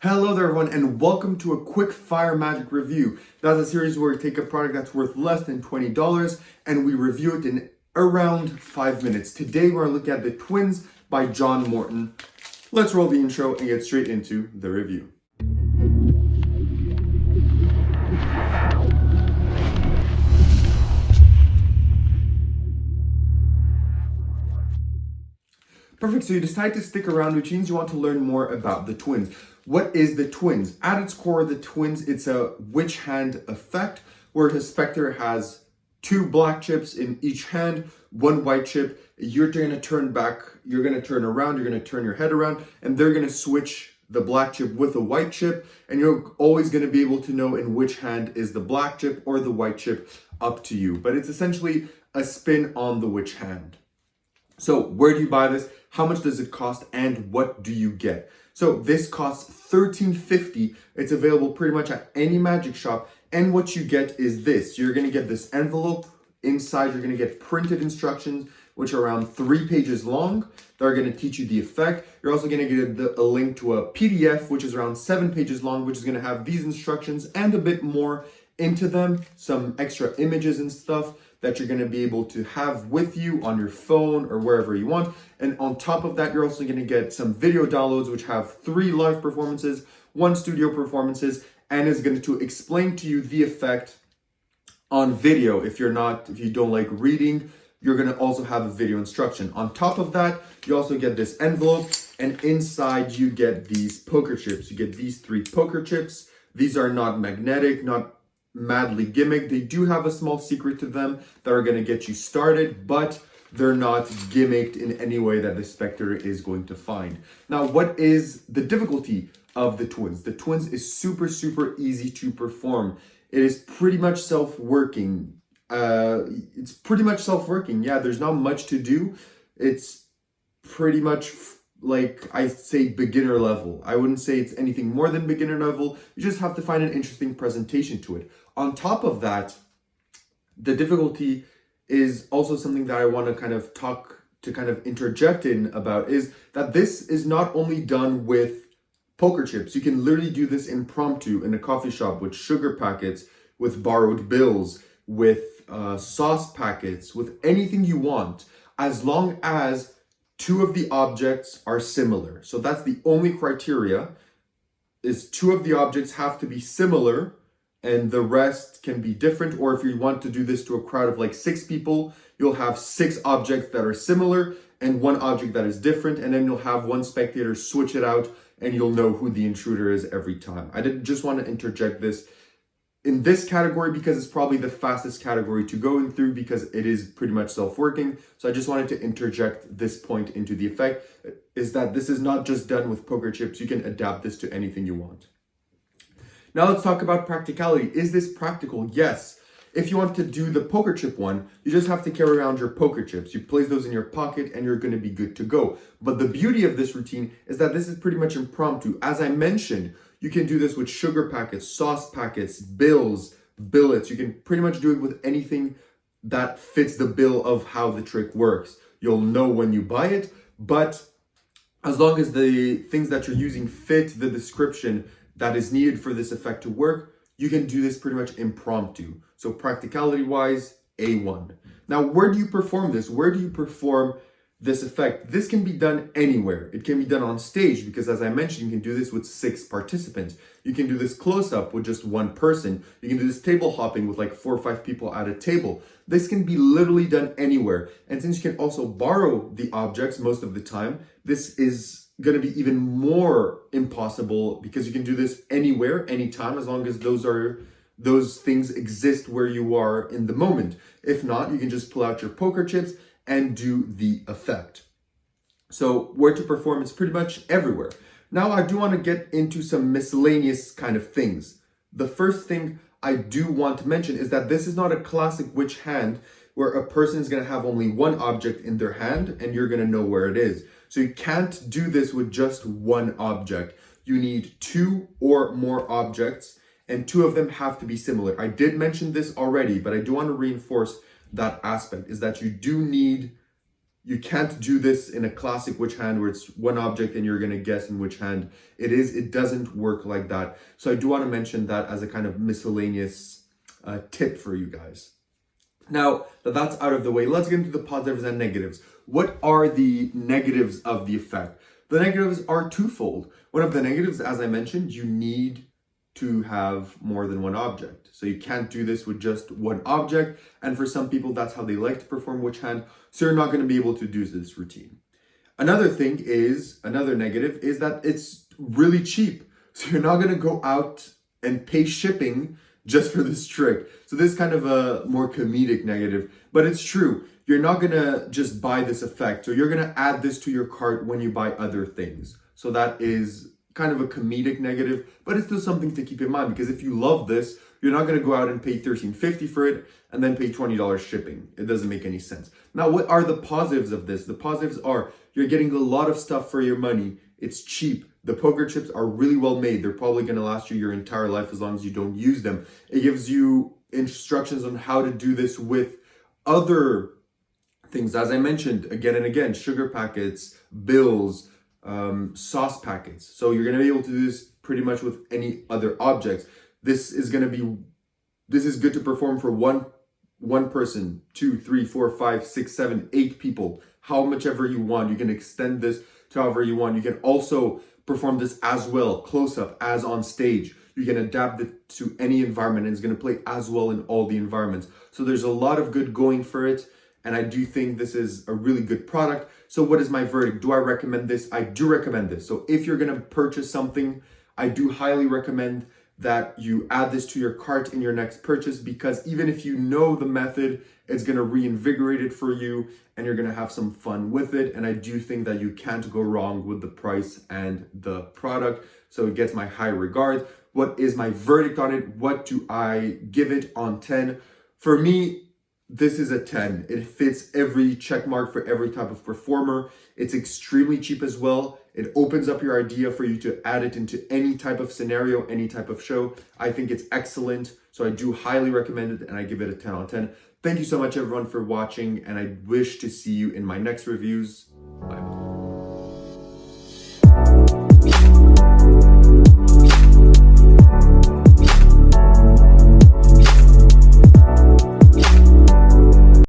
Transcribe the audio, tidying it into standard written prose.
Hello there everyone and welcome to a quick fire magic review. That's a series where we take a product that's worth less than $20 and we review it in around 5 minutes. Today we're looking at The Twins by John Morton. Let's roll the intro and get straight into the review. Perfect, so you decide to stick around, which means you want to learn more about the Twins. What is the Twins? At its core, the Twins, it's a witch hand effect where the specter has 2 black chips in each hand, 1 white chip. You're going to turn back, you're going to turn around, you're going to turn your head around, and they're going to switch the black chip with a white chip, and you're always going to be able to know in which hand is the black chip or the white chip, up to you. But it's essentially a spin on the witch hand. So where do you buy this? How much does it cost? And what do you get? So this costs $13.50. It's available pretty much at any magic shop. And what you get is this. You're going to get this envelope. Inside, you're going to get printed instructions, which are around 3 pages long. They're going to teach you the effect. You're also going to get a link to a PDF, which is around 7 pages long, which is going to have these instructions and a bit more into them, some extra images and stuff that you're going to be able to have with you on your phone or wherever you want. And on top of that, you're also going to get some video downloads, which have 3 live performances, 1 studio performances, and is going to explain to you the effect on video. If you don't like reading, you're going to also have a video instruction. On top of that, you also get this envelope, and inside you get these poker chips. You get these 3 poker chips. These are not magnetic, not madly gimmicked. They do have a small secret to them that are going to get you started, but they're not gimmicked in any way that the specter is going to find. Now, what is the difficulty of the Twins? The Twins is super easy to perform. It is pretty much self-working. Yeah, there's not much to do. It's pretty much like I say beginner level. I wouldn't say it's anything more than beginner level. You just have to find an interesting presentation to it. On top of that, the difficulty is also something that I want to kind of interject in about, is that this is not only done with poker chips. You can literally do this impromptu in a coffee shop with sugar packets, with borrowed bills, with sauce packets, with anything you want, as long as 2 of the objects are similar. So that's the only criteria, is 2 of the objects have to be similar and the rest can be different. Or if you want to do this to a crowd of like 6 people, you'll have 6 objects that are similar and 1 object that is different, and then you'll have 1 spectator switch it out and you'll know who the intruder is every time. I did just want to interject this in this category because it's probably the fastest category to go through because it is pretty much self-working. So I just wanted to interject this point into the effect, is that this is not just done with poker chips. You can adapt this to anything you want. Now let's talk about practicality. Is this practical? Yes. If you want to do the poker chip one, you just have to carry around your poker chips. You place those in your pocket and you're going to be good to go. But the beauty of this routine is that this is pretty much impromptu. As I mentioned, you can do this with sugar packets, sauce packets, bills, billets. You can pretty much do it with anything that fits the bill of how the trick works. You'll know when you buy it, but as long as the things that you're using fit the description that is needed for this effect to work, you can do this pretty much impromptu. So practicality wise, A1. Now, where do you perform this? Where do you perform this effect? This can be done anywhere. It can be done on stage because, as I mentioned, you can do this with 6 participants. You can do this close up with just 1 person. You can do this table hopping with like 4 or 5 people at a table. This can be literally done anywhere. And since you can also borrow the objects most of the time, this is going to be even more impossible because you can do this anywhere, anytime, as long as those things exist where you are in the moment. If not, you can just pull out your poker chips and do the effect. So where to perform is pretty much everywhere. Now I do want to get into some miscellaneous kind of things. The first thing I do want to mention is that this is not a classic witch hand where a person is going to have only 1 object in their hand and you're going to know where it is. So you can't do this with just 1 object. You need 2 or more objects, and 2 of them have to be similar. I did mention this already, but I do want to reinforce that aspect, is that you do need You can't do this in a classic witch hand where it's one object and you're going to guess in which hand it is. It doesn't work like that. So I do want to mention that as a kind of miscellaneous tip for you guys. Now that that's out of the way, let's get into the positives and negatives. What are the negatives of the effect? The negatives are twofold. One of the negatives, as I mentioned, you need to have more than one object. So you can't do this with just one object. And for some people, that's how they like to perform witch hand. So you're not going to be able to do this routine. Another negative is that it's really cheap. So you're not going to go out and pay shipping just for this trick. So this is kind of a more comedic negative, but it's true. You're not going to just buy this effect. So you're going to add this to your cart when you buy other things. So that is kind of a comedic negative, but it's still something to keep in mind, because if you love this, you're not going to go out and pay $13.50 for it and then pay $20 shipping. It doesn't make any sense. Now, what are the positives of this? The positives are you're getting a lot of stuff for your money. It's cheap. The poker chips are really well made. They're probably going to last you your entire life as long as you don't use them. It gives you instructions on how to do this with other things, as I mentioned again and again: sugar packets, bills, sauce packets. So you're going to be able to do this pretty much with any other objects. This is good to perform for one person, 2, 3, 4, 5, 6, 7, 8 people, how much ever you want. You can extend this to however you want. You can also perform this as well, close up, as on stage. You can adapt it to any environment, and it's going to play as well in all the environments. So there's a lot of good going for it. And I do think this is a really good product. So what is my verdict? Do I recommend this? I do recommend this. So if you're going to purchase something, I do highly recommend that you add this to your cart in your next purchase, because even if you know the method, it's going to reinvigorate it for you and you're going to have some fun with it. And I do think that you can't go wrong with the price and the product. So it gets my high regard. What is my verdict on it? What do I give it on 10? For me, this is a 10. It fits every check mark for every type of performer. It's extremely cheap as well. It opens up your idea for you to add it into any type of scenario, any type of show. I think it's excellent. So I do highly recommend it, and I give it a 10 out of 10. Thank you so much, everyone, for watching, and I wish to see you in my next reviews. Bye.